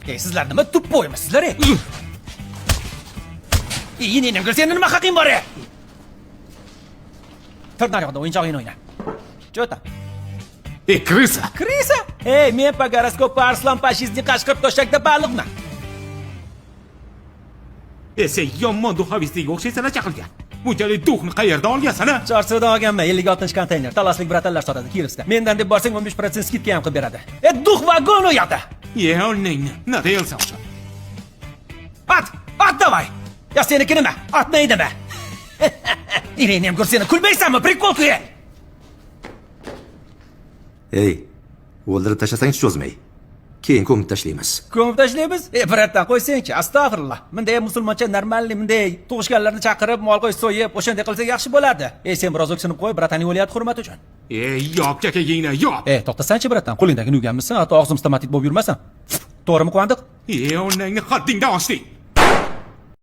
Sizlar nima tuppo'ymisizlar? Yine sen nima haqing bor? Tur naryoqda o'yinchoqingni o'yna. Jo'ta. Krisa. Krisa? Men po goroskopu arslon pashizning qashqir to'shakda baliqman. Sen yomon duxovistga o'xshaysan chaqilgan. Bunchalik duxni qayerdan olgansan? Chorsudan olganman, 56-konteyner. Talaslik bratanlar sotadi Kirovskda. Mendan deb borsang 15% skidka ham qilib beradi. Dux vagon u yoqda. Oningni, nima deyilsa o'sha. At davay. Ya seniki nima? Otmaydimi? Ireniyam ko'rsani kulmaysanmi? Prikolku ye. O'ldirib tashlasang cho'zmay. Keyin ko'mib tashlaymiz. Ko'mib tashlaymiz? Biratdan qo'ysangchi, astag'firullah. Bunday musulmoncha normalniy, bunday tug'ishganlarni chaqirib, mol qo'y so'yib, o'shanday qilsak yaxshi bo'ladi. Sen biroz o'ksinib qo'y, brataning o'lyapti hurmat uchun. Yop chakagingni, yop. To'xtasanchi bratan, qo'lingdagini uyganmisan, hatto og'zim stomatit bo'lib yurmasan. To'g'rimi, Quvandiq? Onangni haddingdan oshding.